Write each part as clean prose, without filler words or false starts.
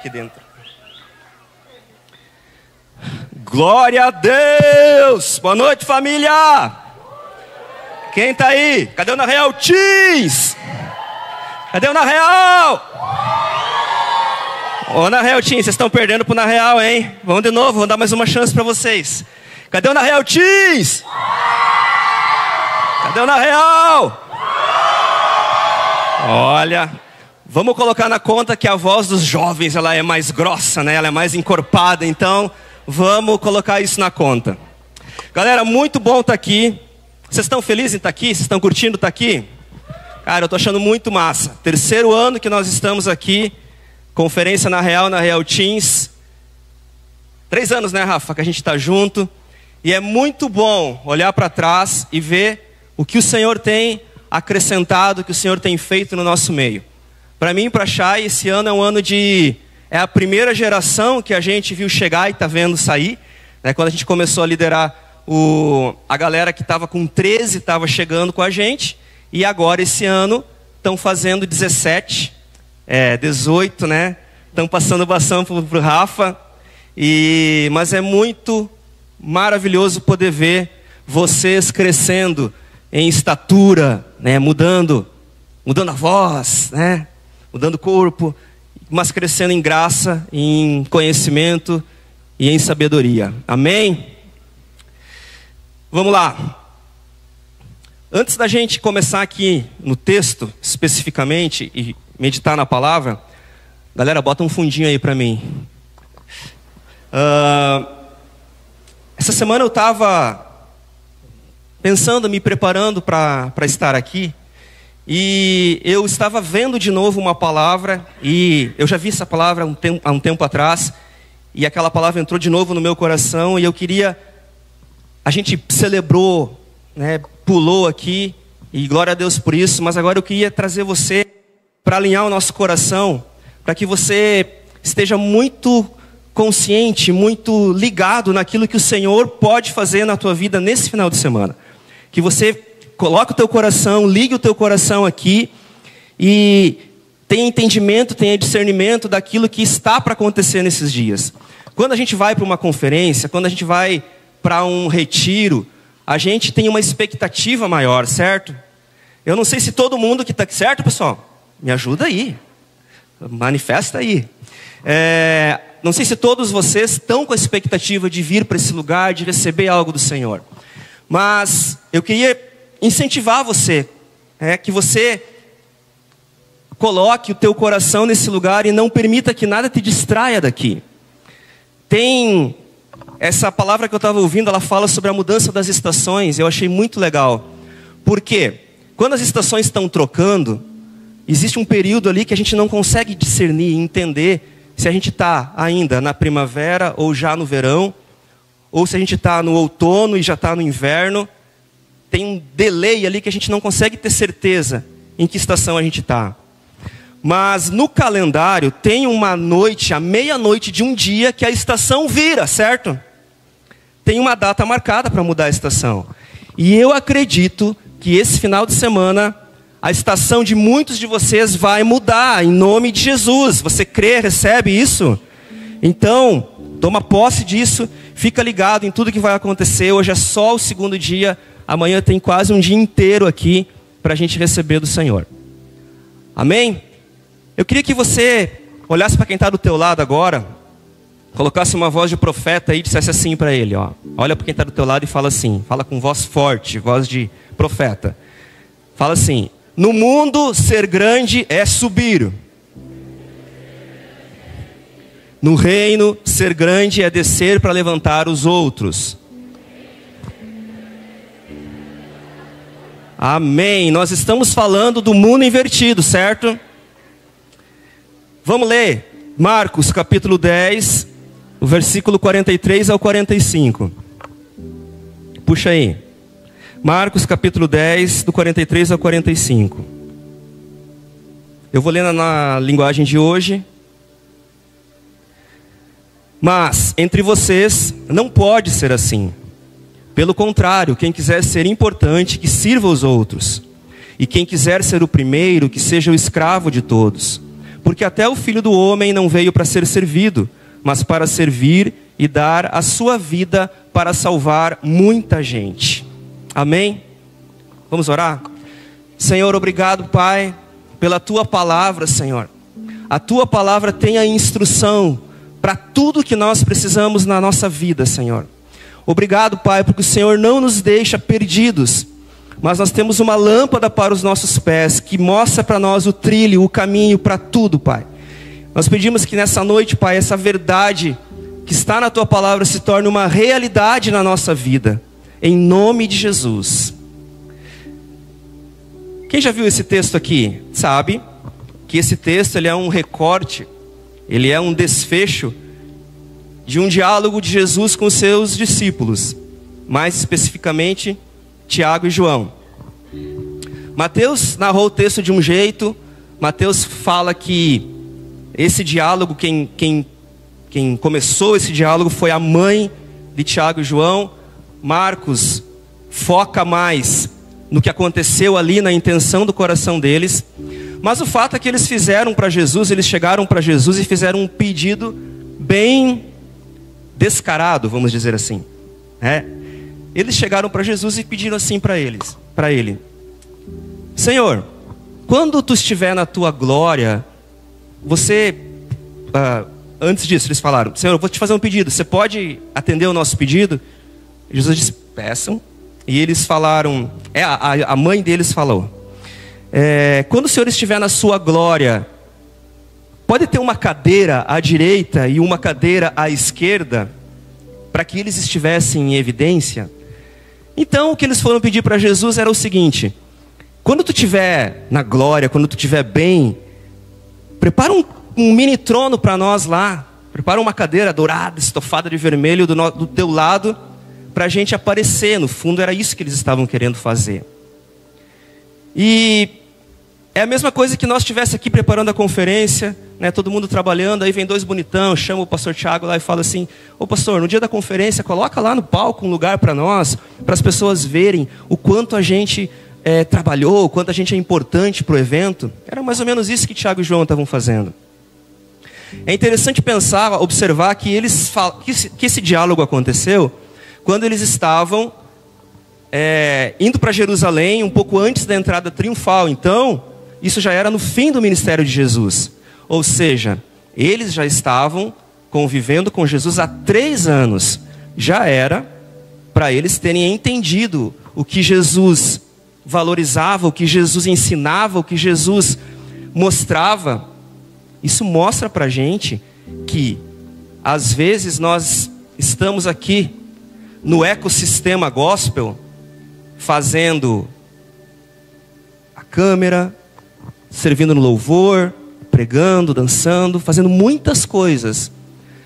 aqui dentro. Glória a Deus! Boa noite, família! Quem tá aí? Cadê o Na Real Teens? Cadê o Na Real? Ô, Na Real Teens, vocês estão perdendo pro Na Real, hein? Vamos de novo, vamos dar mais uma chance pra vocês. Cadê o Na Real Teens? Cadê o Na Real? Olha, vamos colocar na conta que a voz dos jovens ela é mais grossa, né? Ela é mais encorpada, então vamos colocar isso na conta. Galera, muito bom estar aqui. Vocês estão felizes em estar aqui? Vocês estão curtindo estar aqui? Cara, eu estou achando muito massa. 3º ano que nós estamos aqui, conferência Na Real Teens. 3 anos, né, Rafa, que a gente está junto. E é muito bom olhar para trás e ver o que o Senhor tem acrescentado, o que o Senhor tem feito no nosso meio. Para mim e para a Chay, esse ano é um ano de... É a primeira geração que a gente viu chegar e está vendo sair. Né? Quando a gente começou a liderar, a galera que estava com 13 estava chegando com a gente. E agora, esse ano, estão fazendo 17, 18, né? Estão passando o bastão para o Rafa. Mas é muito maravilhoso poder ver vocês crescendo em estatura, né? Mudando a voz, né? Mudando o corpo, mas crescendo em graça, em conhecimento e em sabedoria. Amém? Vamos lá. Antes da gente começar aqui no texto, especificamente, e meditar na palavra, galera, bota um fundinho aí para mim. Essa semana eu estava pensando, me preparando para estar aqui, e eu estava vendo de novo uma palavra, e eu já vi essa palavra há um tempo atrás, e aquela palavra entrou de novo no meu coração, e eu queria... A gente celebrou, né, pulou aqui, e glória a Deus por isso, mas agora eu queria trazer você para alinhar o nosso coração, para que você esteja muito consciente, muito ligado naquilo que o Senhor pode fazer na tua vida nesse final de semana. Que você coloque o teu coração, ligue o teu coração aqui e tenha entendimento, tenha discernimento daquilo que está para acontecer nesses dias. Quando a gente vai para uma conferência, quando a gente vai para um retiro, a gente tem uma expectativa maior, certo? Eu não sei se todo mundo que está aqui, certo, pessoal? Me ajuda aí, manifesta aí. Não sei se todos vocês estão com a expectativa de vir para esse lugar, de receber algo do Senhor. Mas eu queria incentivar você, que você coloque o teu coração nesse lugar e não permita que nada te distraia daqui. Tem essa palavra que eu estava ouvindo, ela fala sobre a mudança das estações, eu achei muito legal. Por quê? Quando as estações estão trocando, existe um período ali que a gente não consegue discernir, entender se a gente está ainda na primavera ou já no verão, ou se a gente está no outono e já está no inverno. Tem um delay ali que a gente não consegue ter certeza em que estação a gente está. Mas no calendário tem uma noite, a meia-noite de um dia, que a estação vira, certo? Tem uma data marcada para mudar a estação. E eu acredito que esse final de semana a estação de muitos de vocês vai mudar, em nome de Jesus. Você crê, recebe isso? Então, toma posse disso, fica ligado em tudo que vai acontecer. Hoje é só o 2º dia, amanhã tem quase um dia inteiro aqui para a gente receber do Senhor. Amém? Eu queria que você olhasse para quem está do teu lado agora, colocasse uma voz de profeta aí e dissesse assim para ele, ó. Olha para quem está do teu lado e fala assim, fala com voz forte, voz de profeta. Fala assim: no mundo ser grande é subir. No reino ser grande é descer para levantar os outros. Amém. Nós estamos falando do mundo invertido, certo? Vamos ler Marcos capítulo 10, o versículo 43 ao 45. Puxa aí. Marcos capítulo 10, do 43 ao 45. Eu vou ler na linguagem de hoje. Mas entre vocês não pode ser assim. Pelo contrário, quem quiser ser importante, que sirva os outros. E quem quiser ser o primeiro, que seja o escravo de todos. Porque até o Filho do Homem não veio para ser servido, mas para servir e dar a sua vida para salvar muita gente. Amém? Vamos orar? Senhor, obrigado, Pai, pela Tua palavra, Senhor. A Tua palavra tem a instrução para tudo que nós precisamos na nossa vida, Senhor. Obrigado, Pai, porque o Senhor não nos deixa perdidos, mas nós temos uma lâmpada para os nossos pés, que mostra para nós o trilho, o caminho para tudo, Pai. Nós pedimos que nessa noite, Pai, essa verdade que está na Tua palavra se torne uma realidade na nossa vida, em nome de Jesus. Quem já viu esse texto aqui, sabe que esse texto ele é um recorte, ele é um desfecho de um diálogo de Jesus com os seus discípulos, mais especificamente Tiago e João. Mateus narrou o texto de um jeito. Mateus fala que esse diálogo, quem começou esse diálogo foi a mãe de Tiago e João. Marcos foca mais no que aconteceu ali, na intenção do coração deles. Mas o fato é que eles fizeram para Jesus, eles chegaram para Jesus e fizeram um pedido bem descarado, vamos dizer assim. Eles chegaram para Jesus e pediram assim para ele: Senhor, quando tu estiver na tua glória, você... antes disso eles falaram: Senhor, eu vou te fazer um pedido, você pode atender o nosso pedido? Jesus disse: peçam. E eles falaram, a mãe deles falou: quando o Senhor estiver na sua glória, pode ter uma cadeira à direita e uma cadeira à esquerda, para que eles estivessem em evidência? Então o que eles foram pedir para Jesus era o seguinte: quando tu estiver na glória, quando tu estiver bem, prepara um mini trono para nós lá, prepara uma cadeira dourada, estofada de vermelho do teu lado, para a gente aparecer. No fundo era isso que eles estavam querendo fazer. E é a mesma coisa que nós estivéssemos aqui preparando a conferência, né, todo mundo trabalhando, aí vem dois bonitão, chama o pastor Tiago lá e fala assim: ô pastor, no dia da conferência, coloca lá no palco um lugar para nós, para as pessoas verem o quanto a gente trabalhou, o quanto a gente é importante para o evento. Era mais ou menos isso que Tiago e João estavam fazendo. É interessante pensar, observar que esse diálogo aconteceu quando eles estavam indo para Jerusalém, um pouco antes da entrada triunfal. Então, isso já era no fim do ministério de Jesus. Ou seja, eles já estavam convivendo com Jesus há 3 anos. Já era para eles terem entendido o que Jesus valorizava, o que Jesus ensinava, o que Jesus mostrava. Isso mostra para a gente que, às vezes, nós estamos aqui no ecossistema gospel, fazendo a câmera, servindo no louvor, pregando, dançando, fazendo muitas coisas.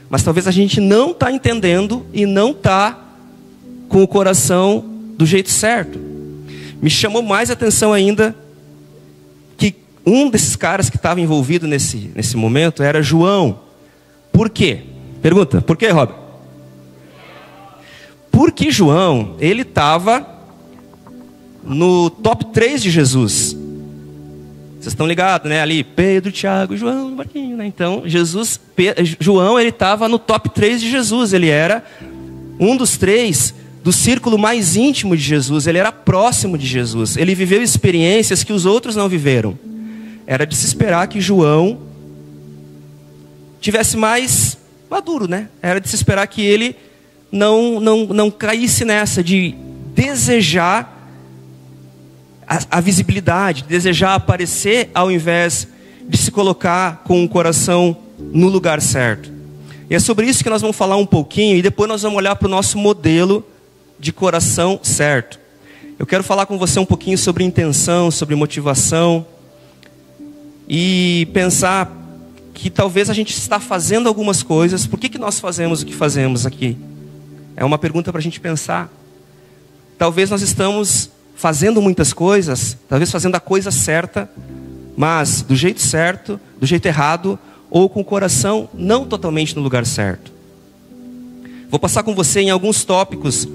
Mas talvez a gente não está entendendo e não está com o coração do jeito certo. Me chamou mais atenção ainda que um desses caras que estava envolvido nesse momento era João. Por quê? Pergunta, por quê, Rob? Porque João, ele estava no top 3 de Jesus. Vocês estão ligados, né? Ali, Pedro, Tiago, João, Marquinhos, né? Então, João, ele estava no top 3 de Jesus. Ele era um dos 3 do círculo mais íntimo de Jesus. Ele era próximo de Jesus. Ele viveu experiências que os outros não viveram. Era de se esperar que João tivesse mais maduro, né? Era de se esperar que ele não caísse nessa de desejar a visibilidade, desejar aparecer ao invés de se colocar com o coração no lugar certo. E é sobre isso que nós vamos falar um pouquinho, e depois nós vamos olhar para o nosso modelo de coração certo. Eu quero falar com você um pouquinho sobre intenção, sobre motivação, e pensar que talvez a gente está fazendo algumas coisas. Por que nós fazemos o que fazemos aqui? É uma pergunta para a gente pensar. Talvez nós estamos fazendo muitas coisas, talvez fazendo a coisa certa, mas do jeito certo, do jeito errado, ou com o coração não totalmente no lugar certo. Vou passar com você em alguns tópicos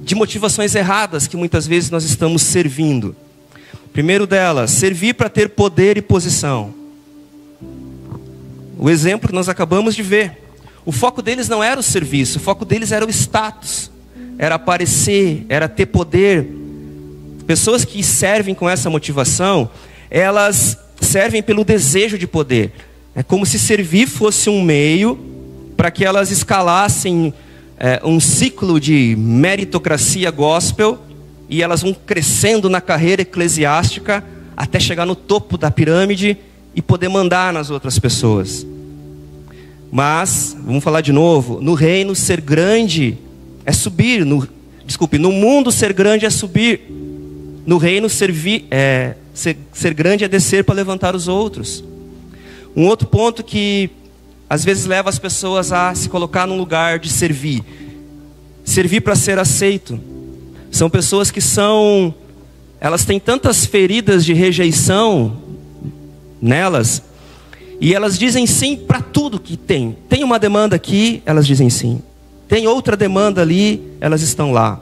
de motivações erradas que muitas vezes nós estamos servindo. Primeiro delas, servir para ter poder e posição. o exemplo que nós acabamos de ver. O foco deles não era o serviço, o foco deles era o status, era aparecer, era ter poder. Pessoas que servem com essa motivação, elas servem pelo desejo de poder. É como se servir fosse um meio para que elas escalassem um ciclo de meritocracia gospel, e elas vão crescendo na carreira eclesiástica até chegar no topo da pirâmide e poder mandar nas outras pessoas. Mas, vamos falar de novo, no reino ser grande é subir, no mundo ser grande é subir, no reino ser grande é descer para levantar os outros. Um outro ponto que às vezes leva as pessoas a se colocar num lugar de servir para ser aceito. São pessoas que elas têm tantas feridas de rejeição nelas, e elas dizem sim para tudo que tem. Tem uma demanda aqui, elas dizem sim. Tem outra demanda ali, elas estão lá.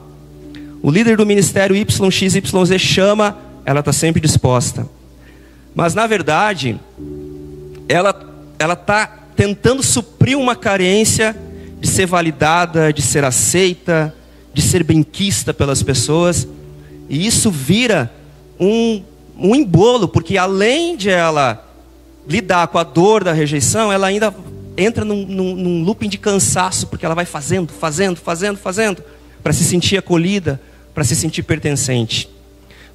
O líder do ministério YXYZ chama, ela está sempre disposta. Mas na verdade, ela está tentando suprir uma carência de ser validada, de ser aceita, de ser benquista pelas pessoas. E isso vira um embolo, porque além de ela lidar com a dor da rejeição, ela ainda entra num looping de cansaço, porque ela vai fazendo, para se sentir acolhida, para se sentir pertencente.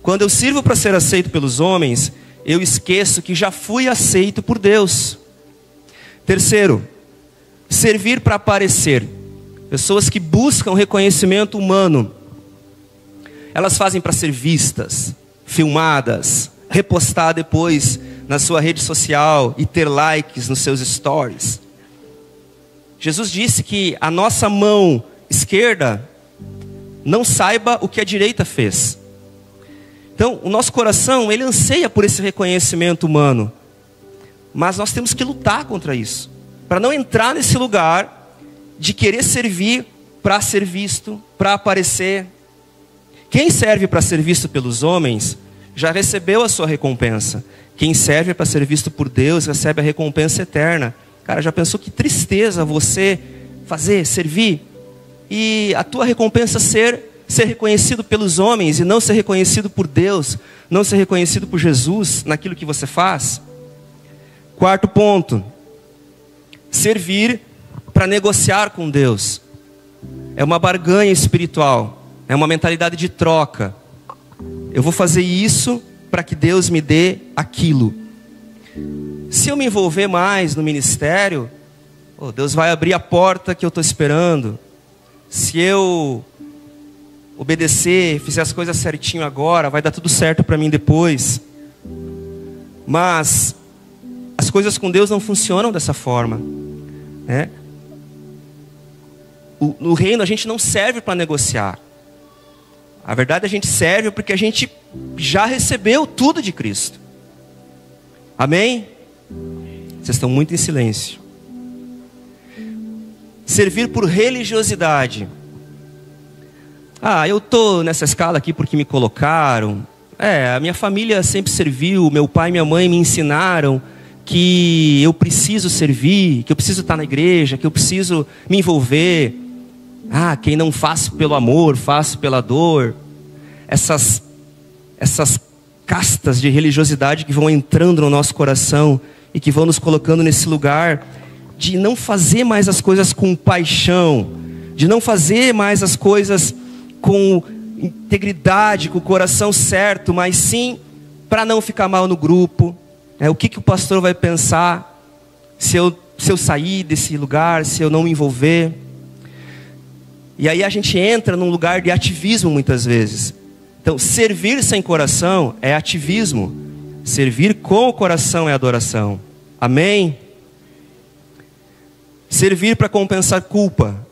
Quando eu sirvo para ser aceito pelos homens, eu esqueço que já fui aceito por Deus. Terceiro, servir para aparecer. Pessoas que buscam reconhecimento humano, elas fazem para ser vistas, filmadas, repostar depois na sua rede social e ter likes nos seus stories. Jesus disse que a nossa mão esquerda não saiba o que a direita fez. Então, o nosso coração, ele anseia por esse reconhecimento humano. Mas nós temos que lutar contra isso, para não entrar nesse lugar de querer servir para ser visto, para aparecer. Quem serve para ser visto pelos homens já recebeu a sua recompensa. Quem serve para ser visto por Deus recebe a recompensa eterna. Cara, já pensou que tristeza você servir, e a tua recompensa ser reconhecido pelos homens e não ser reconhecido por Deus, não ser reconhecido por Jesus naquilo que você faz? Quarto ponto, servir para negociar com Deus. É uma barganha espiritual, é uma mentalidade de troca. Eu vou fazer isso para que Deus me dê aquilo. Se eu me envolver mais no ministério, Deus vai abrir a porta que eu estou esperando. Se eu obedecer, fizer as coisas certinho agora, vai dar tudo certo para mim depois. Mas as coisas com Deus não funcionam dessa forma, né? No reino a gente não serve para negociar. A verdade, a gente serve porque a gente já recebeu tudo de Cristo. Amém? Vocês estão muito em silêncio. Servir por religiosidade. Eu estou nessa escala aqui porque me colocaram. A minha família sempre serviu, meu pai e minha mãe me ensinaram que eu preciso servir, que eu preciso estar na igreja, que eu preciso me envolver. Quem não faz pelo amor, faz pela dor. Essas castas de religiosidade que vão entrando no nosso coração e que vão nos colocando nesse lugar de não fazer mais as coisas com paixão, de não fazer mais as coisas com integridade, com o coração certo, mas sim para não ficar mal no grupo. O que o pastor vai pensar se eu sair desse lugar, se eu não me envolver? E aí a gente entra num lugar de ativismo muitas vezes. Então, servir sem coração é ativismo. Servir com o coração é adoração. Amém? Servir para compensar culpa.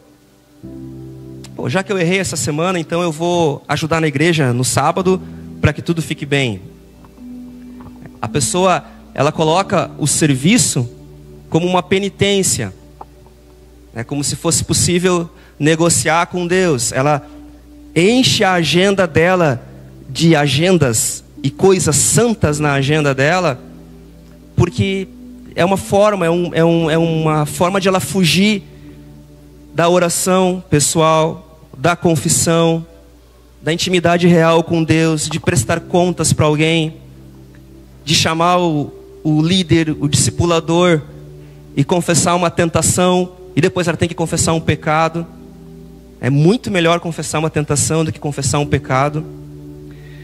Já que eu errei essa semana, então eu vou ajudar na igreja no sábado para que tudo fique bem. A pessoa, ela coloca o serviço como uma penitência. É como se fosse possível negociar com Deus. Ela enche a agenda dela de agendas e coisas santas na agenda dela, porque é uma forma, uma forma de ela fugir da oração pessoal, da confissão, da intimidade real com Deus, de prestar contas para alguém, de chamar o líder, o discipulador, e confessar uma tentação, e depois ela tem que confessar um pecado. É muito melhor confessar uma tentação do que confessar um pecado.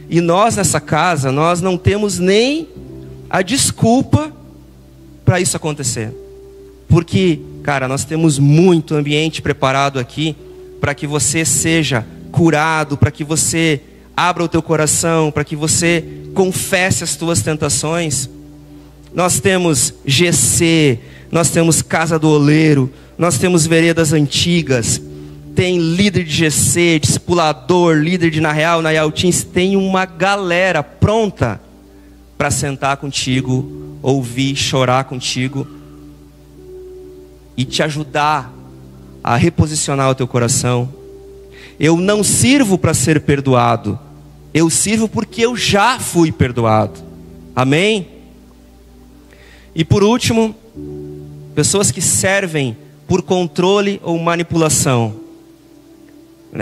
E nós nessa casa, nós não temos nem a desculpa para isso acontecer. Porque, cara, nós temos muito ambiente preparado aqui para que você seja curado, para que você abra o teu coração, para que você confesse as tuas tentações. Nós temos GC, nós temos Casa do Oleiro, nós temos Veredas Antigas, tem líder de GC, discipulador, líder de Na Real Teens, tem uma galera pronta para sentar contigo, ouvir, chorar contigo e te ajudar a reposicionar o teu coração. Eu não sirvo para ser perdoado, eu sirvo porque eu já fui perdoado. Amém? E por último, pessoas que servem por controle ou manipulação.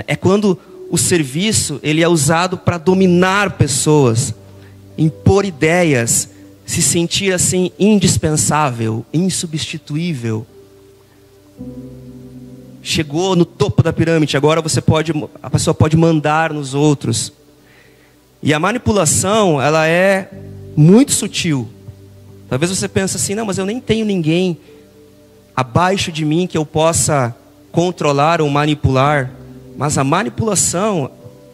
É quando o serviço ele é usado para dominar pessoas, impor ideias, se sentir assim indispensável, insubstituível. Chegou no topo da pirâmide, agora a pessoa pode mandar nos outros. E a manipulação, ela é muito sutil. Talvez você pense assim, não, mas eu nem tenho ninguém abaixo de mim que eu possa controlar ou manipular. Mas a manipulação,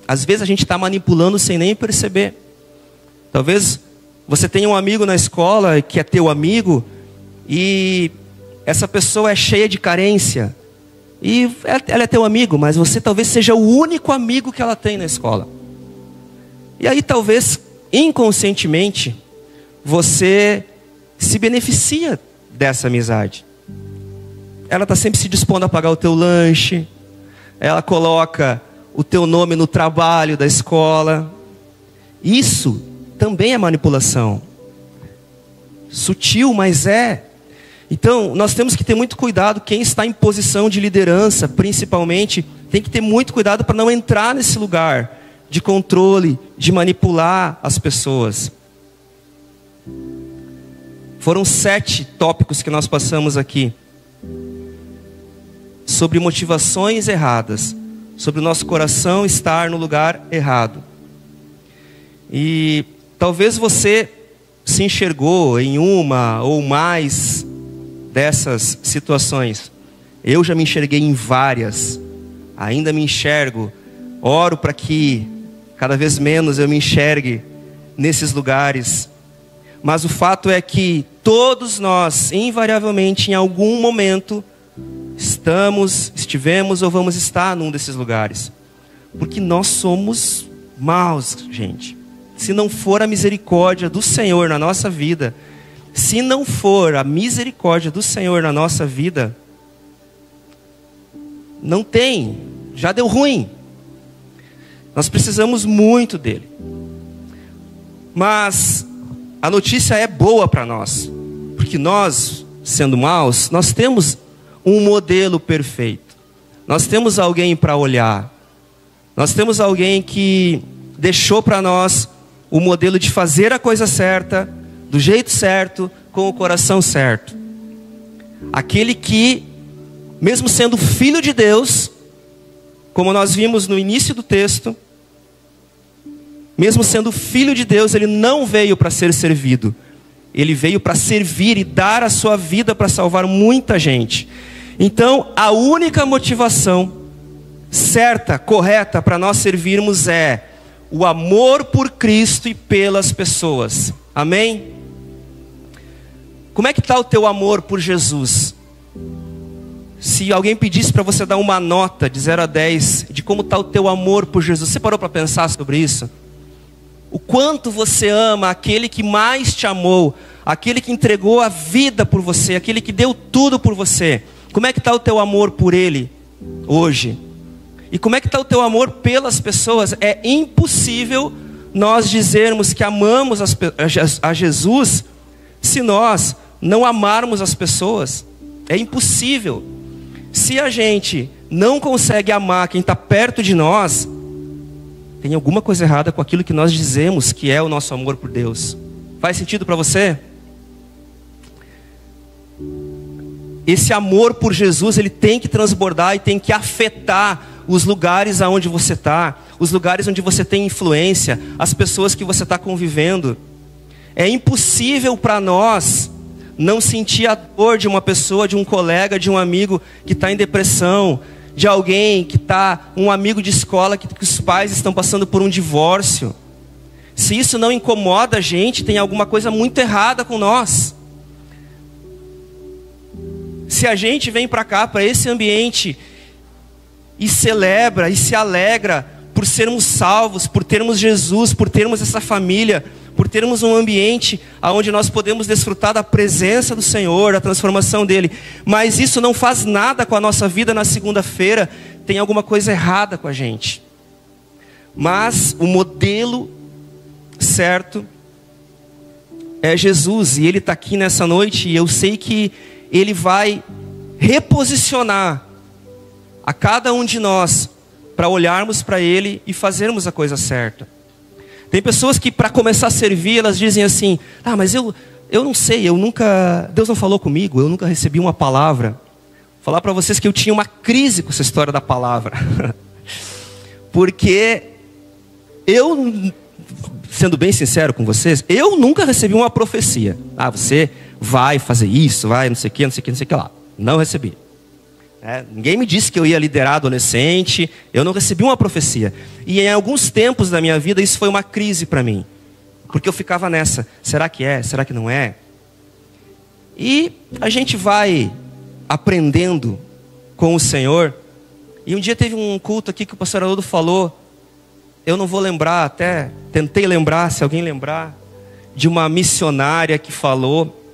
às vezes a gente está manipulando sem nem perceber. Talvez você tenha um amigo na escola que é teu amigo e essa pessoa é cheia de carência. E ela é teu amigo, mas você talvez seja o único amigo que ela tem na escola. E aí talvez, inconscientemente, você se beneficia dessa amizade. Ela está sempre se dispondo a pagar o teu lanche. Ela coloca o teu nome no trabalho da escola. Isso também é manipulação. Sutil, mas é. Então, nós temos que ter muito cuidado. Quem está em posição de liderança, principalmente, tem que ter muito cuidado para não entrar nesse lugar de controle, de manipular as pessoas. Foram 7 tópicos que nós passamos aqui. Sobre motivações erradas. Sobre o nosso coração estar no lugar errado. E talvez você se enxergou em uma ou mais dessas situações. Eu já me enxerguei em várias. Ainda me enxergo. Oro para que cada vez menos eu me enxergue nesses lugares. Mas o fato é que todos nós, invariavelmente, em algum momento, estivemos ou vamos estar num desses lugares. Porque nós somos maus, gente. Se não for a misericórdia do Senhor na nossa vida, se não for a misericórdia do Senhor na nossa vida, não tem, já deu ruim. Nós precisamos muito dele. Mas a notícia é boa para nós, porque nós, sendo maus, nós temos um modelo perfeito. Nós temos alguém para olhar. Nós temos alguém que deixou para nós o modelo de fazer a coisa certa, do jeito certo, com o coração certo. Aquele que, mesmo sendo filho de Deus, como nós vimos no início do texto, mesmo sendo filho de Deus, ele não veio para ser servido. Ele veio para servir e dar a sua vida para salvar muita gente. Então, a única motivação certa, correta para nós servirmos é o amor por Cristo e pelas pessoas. Amém? Como é que está o teu amor por Jesus? Se alguém pedisse para você dar uma nota de 0 a 10 de como está o teu amor por Jesus, você parou para pensar sobre isso? O quanto você ama aquele que mais te amou, aquele que entregou a vida por você, aquele que deu tudo por você. Como é que está o teu amor por ele hoje? E como é que está o teu amor pelas pessoas? É impossível nós dizermos que amamos a Jesus se nós não amarmos as pessoas. É impossível. Se a gente não consegue amar quem está perto de nós, tem alguma coisa errada com aquilo que nós dizemos que é o nosso amor por Deus. Faz sentido para você? Esse amor por Jesus, ele tem que transbordar e tem que afetar os lugares aonde você está, os lugares onde você tem influência, as pessoas que você está convivendo. É impossível para nós não sentir a dor de uma pessoa, de um colega, de um amigo que está em depressão, de alguém que está, um amigo de escola que os pais estão passando por um divórcio. Se isso não incomoda a gente, tem alguma coisa muito errada com nós. Se a gente vem para cá, para esse ambiente, e celebra e se alegra por sermos salvos, por termos Jesus, por termos essa família, por termos um ambiente onde nós podemos desfrutar da presença do Senhor, da transformação dEle, mas isso não faz nada com a nossa vida na segunda-feira, tem alguma coisa errada com a gente. Mas o modelo certo é Jesus, e Ele está aqui nessa noite, e eu sei que Ele vai reposicionar a cada um de nós para olharmos para Ele e fazermos a coisa certa. Tem pessoas que, para começar a servir, elas dizem assim: ah, mas eu não sei, Deus não falou comigo, eu nunca recebi uma palavra. Vou falar para vocês que eu tinha uma crise com essa história da palavra. Porque eu, sendo bem sincero com vocês, eu nunca recebi uma profecia. Ah, você vai fazer isso, vai, não sei o que, não sei o que, não sei o que lá. Não recebi. Ninguém me disse que eu ia liderar adolescente, eu não recebi uma profecia. E em alguns tempos da minha vida isso foi uma crise para mim. Porque eu ficava nessa, será que é, será que não é? E a gente vai aprendendo com o Senhor. E um dia teve um culto aqui que o pastor Haroldo falou, eu não vou lembrar, até tentei lembrar, se alguém lembrar, de uma missionária que falou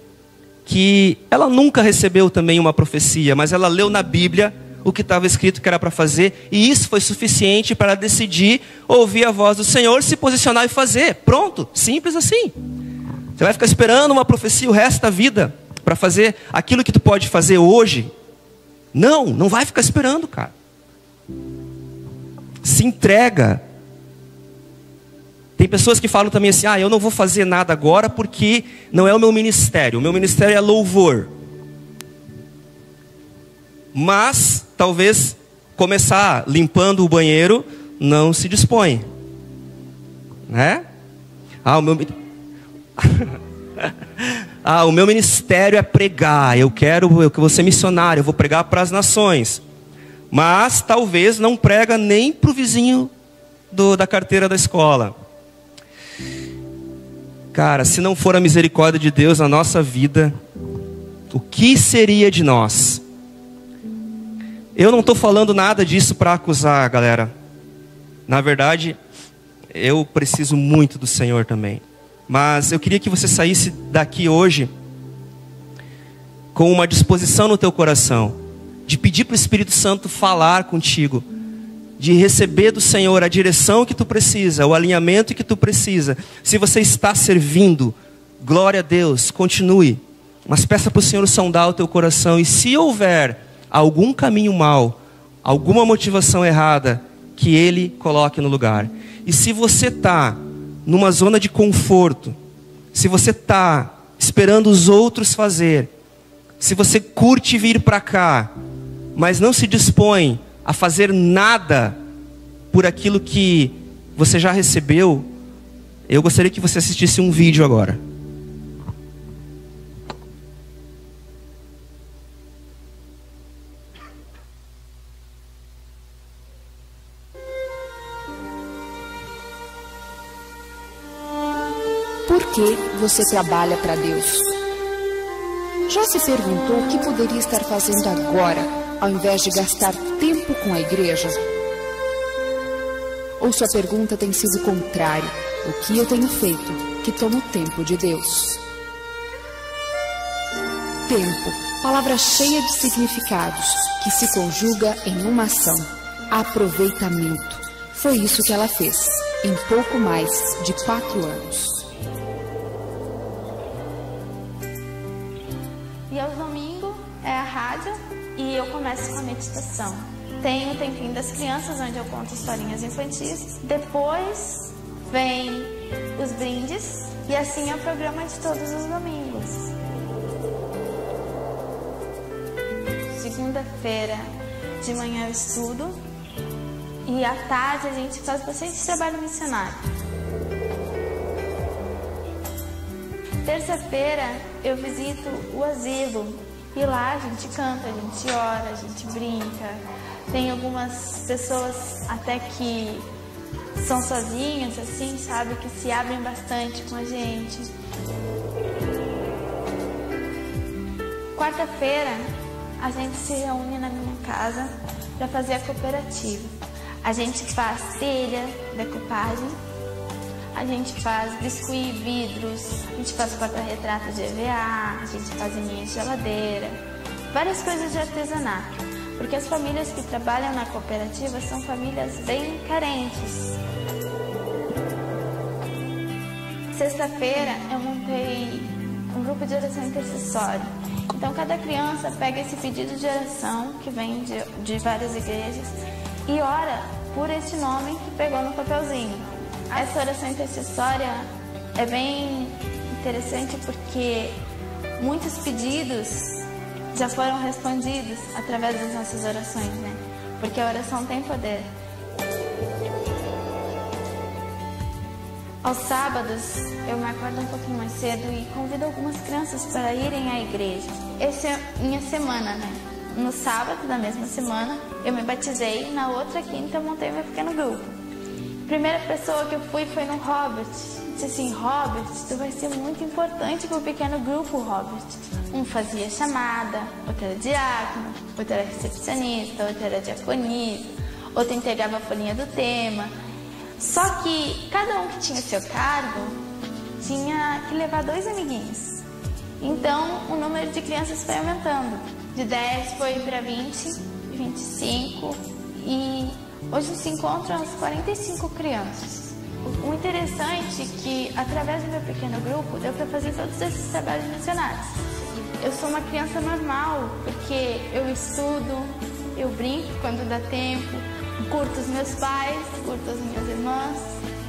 que ela nunca recebeu também uma profecia, mas ela leu na Bíblia o que estava escrito que era para fazer, e isso foi suficiente para ela decidir ouvir a voz do Senhor, se posicionar e fazer. Pronto, simples assim. Você vai ficar esperando uma profecia o resto da vida para fazer aquilo que tu pode fazer hoje? Não vai ficar esperando, cara. Se entrega. Tem pessoas que falam também assim: ah, eu não vou fazer nada agora porque não é o meu ministério. O meu ministério é louvor. Mas, talvez, começar limpando o banheiro não se dispõe. Né? O meu ministério é pregar. Eu vou ser missionário, eu vou pregar para as nações. Mas, talvez, não prega nem para o vizinho da carteira da escola. Cara, se não for a misericórdia de Deus na nossa vida, o que seria de nós? Eu não estou falando nada disso para acusar, galera. Na verdade, eu preciso muito do Senhor também. Mas eu queria que você saísse daqui hoje com uma disposição no teu coração, de pedir para o Espírito Santo falar contigo, de receber do Senhor a direção que tu precisa, o alinhamento que tu precisa. Se você está servindo, glória a Deus, continue. Mas peça para o Senhor sondar o teu coração. E se houver algum caminho mau, alguma motivação errada, que Ele coloque no lugar. E se você está numa zona de conforto, se você está esperando os outros fazer, se você curte vir para cá, mas não se dispõe a fazer nada por aquilo que você já recebeu, eu gostaria que você assistisse um vídeo agora. Por que você trabalha para Deus? Já se perguntou o que poderia estar fazendo agora, ao invés de gastar tempo com a igreja? Ou sua pergunta tem sido o contrário: o que eu tenho feito que toma o tempo de Deus? Tempo, palavra cheia de significados, que se conjuga em uma ação: aproveitamento. Foi isso que ela fez, em pouco mais de 4 anos. E aos domingos é a rádio e eu começo com a meditação. Tem o tempinho das crianças, onde eu conto historinhas infantis. Depois vem os brindes e assim é o programa de todos os domingos. Segunda-feira de manhã eu estudo e à tarde a gente faz bastante trabalho missionário. Terça-feira eu visito o asilo e lá a gente canta, a gente ora, a gente brinca. Tem algumas pessoas até que são sozinhas, assim, sabe, que se abrem bastante com a gente. Quarta-feira a gente se reúne na minha casa para fazer a cooperativa. A gente faz telha, decupagem, a gente faz biscuit, vidros, a gente faz porta-retrato de EVA, a gente faz linha de geladeira, várias coisas de artesanato, porque as famílias que trabalham na cooperativa são famílias bem carentes. Sexta-feira eu montei um grupo de oração intercessória. Então cada criança pega esse pedido de oração que vem de várias igrejas e ora por esse nome que pegou no papelzinho. Essa oração intercessória é bem interessante porque muitos pedidos já foram respondidos através das nossas orações, né? Porque a oração tem poder. Aos sábados, eu me acordo um pouquinho mais cedo e convido algumas crianças para irem à igreja. Essa é minha semana, né? No sábado da mesma semana, eu me batizei e na outra quinta eu montei meu pequeno grupo. A primeira pessoa que eu fui foi no Robert. Disse assim, Robert, tu vai ser muito importante para o pequeno grupo, Robert. Um fazia chamada, outro era diácono, outro era recepcionista, outro era diaconisa, outro entregava a folhinha do tema. Só que cada um que tinha seu cargo tinha que levar 2 amiguinhos. Então o número de crianças foi aumentando. De 10 foi para 20, 25 e hoje se encontram as 45 crianças. O interessante é que através do meu pequeno grupo deu para fazer todos esses trabalhos missionários. Eu sou uma criança normal porque eu estudo, eu brinco quando dá tempo, curto os meus pais, curto as minhas irmãs.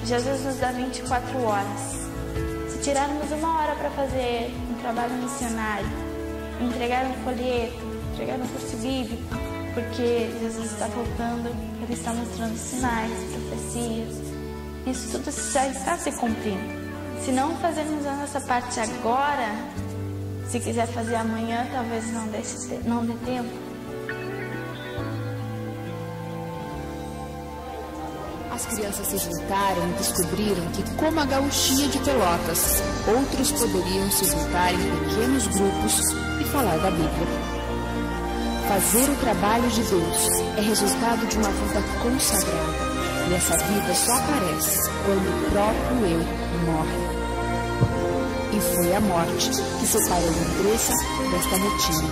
Jesus nos dá 24 horas. Se tirarmos 1 hora para fazer um trabalho missionário, entregar um folheto, entregar um curso bíblico, porque Jesus está voltando, Ele está mostrando sinais, profecias, isso tudo já está se cumprindo. Se não fazermos a nossa parte agora, se quiser fazer amanhã, talvez não dê tempo. As crianças se juntaram e descobriram que, como a gauchinha de Pelotas, outros poderiam se juntar em pequenos grupos e falar da Bíblia. Fazer o trabalho de Deus é resultado de uma vida consagrada, e essa vida só aparece quando o próprio eu morre. E foi a morte que separou Andressa desta rotina.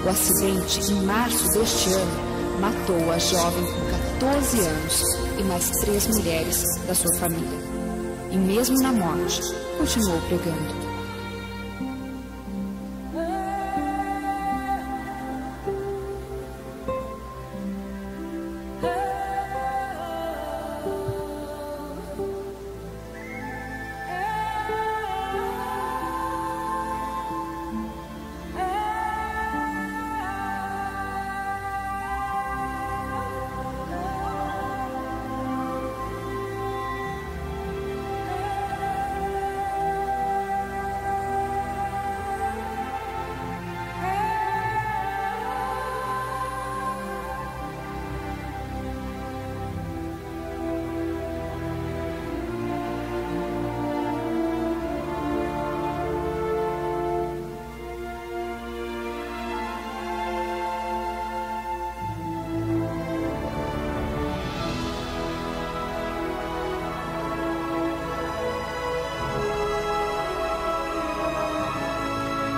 O acidente, em março deste ano, matou a jovem com 14 anos e mais 3 mulheres da sua família. E mesmo na morte, continuou pregando.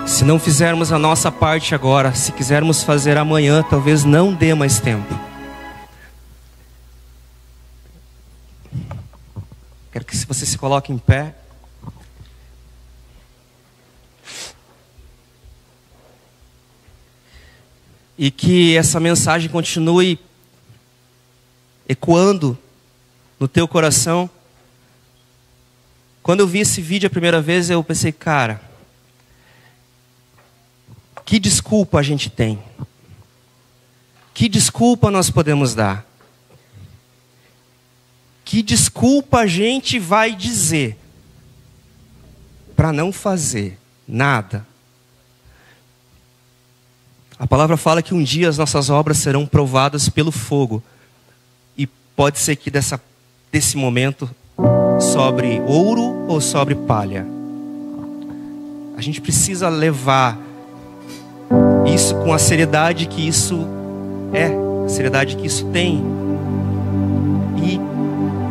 Se não fizermos a nossa parte agora, se quisermos fazer amanhã, talvez não dê mais tempo. Quero que você se coloque em pé. e que essa mensagem continue ecoando no teu coração. Quando eu vi esse vídeo a primeira vez, eu pensei, cara, que desculpa a gente tem? Que desculpa nós podemos dar? Que desculpa a gente vai dizer para não fazer nada? A palavra fala que um dia as nossas obras serão provadas pelo fogo. E pode ser que desse momento sobre ouro ou sobre palha. A gente precisa levar isso com a seriedade que isso a seriedade que isso tem. E,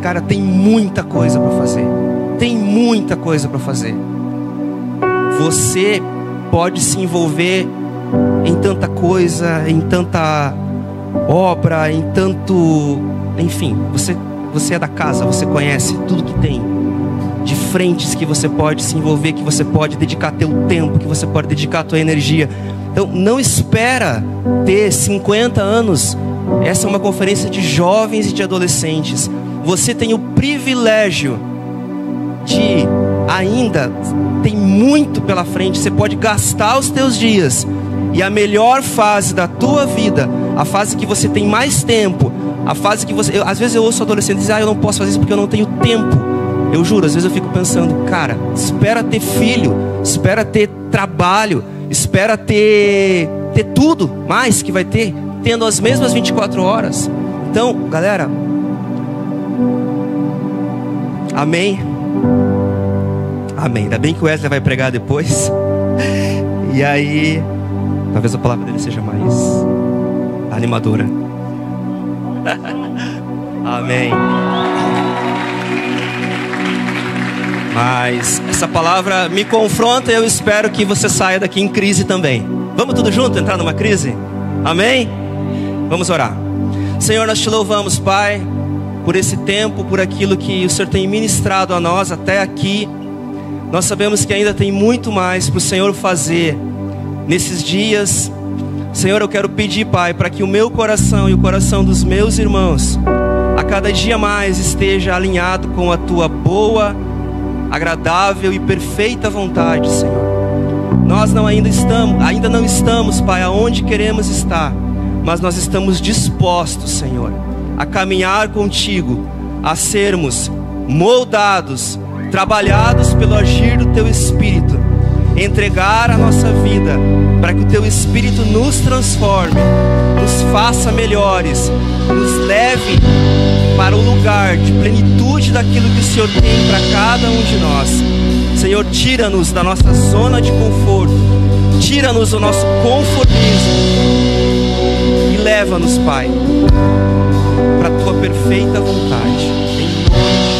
cara, tem muita coisa para fazer. Tem muita coisa para fazer. Você pode se envolver em tanta coisa, em tanta obra, em tanto... Enfim, você é da casa, você conhece tudo que tem de frentes que você pode se envolver, que você pode dedicar teu tempo, que você pode dedicar tua energia. Então, não espera ter 50 anos. Essa é uma conferência de jovens e de adolescentes. Você tem o privilégio de ainda tem muito pela frente. Você pode gastar os teus dias. E a melhor fase da tua vida, a fase que você tem mais tempo, a fase que você... às vezes eu ouço adolescentes dizer, eu não posso fazer isso porque eu não tenho tempo. Eu juro, às vezes eu fico pensando, cara, espera ter filho, espera ter trabalho, espera ter tudo mais que vai ter, tendo as mesmas 24 horas. Então, galera, amém? Amém. Ainda bem que o Wesley vai pregar depois. E aí, talvez a palavra dele seja mais animadora. Amém. Mas essa palavra me confronta e eu espero que você saia daqui em crise também. Vamos tudo junto entrar numa crise? Amém? Vamos orar. Senhor, nós te louvamos, Pai, por esse tempo, por aquilo que o Senhor tem ministrado a nós até aqui. Nós sabemos que ainda tem muito mais para o Senhor fazer nesses dias. Senhor, eu quero pedir, Pai, para que o meu coração e o coração dos meus irmãos a cada dia mais esteja alinhado com a Tua boa, agradável e perfeita vontade, Senhor. Nós ainda não estamos, Pai, aonde queremos estar, mas nós estamos dispostos, Senhor, a caminhar contigo, a sermos moldados, trabalhados pelo agir do Teu Espírito, entregar a nossa vida para que o Teu Espírito nos transforme, nos faça melhores, nos leve para o lugar de plenitude daquilo que o Senhor tem para cada um de nós. Senhor, tira-nos da nossa zona de conforto, tira-nos do nosso conformismo e leva-nos, Pai, para a Tua perfeita vontade. Em nome de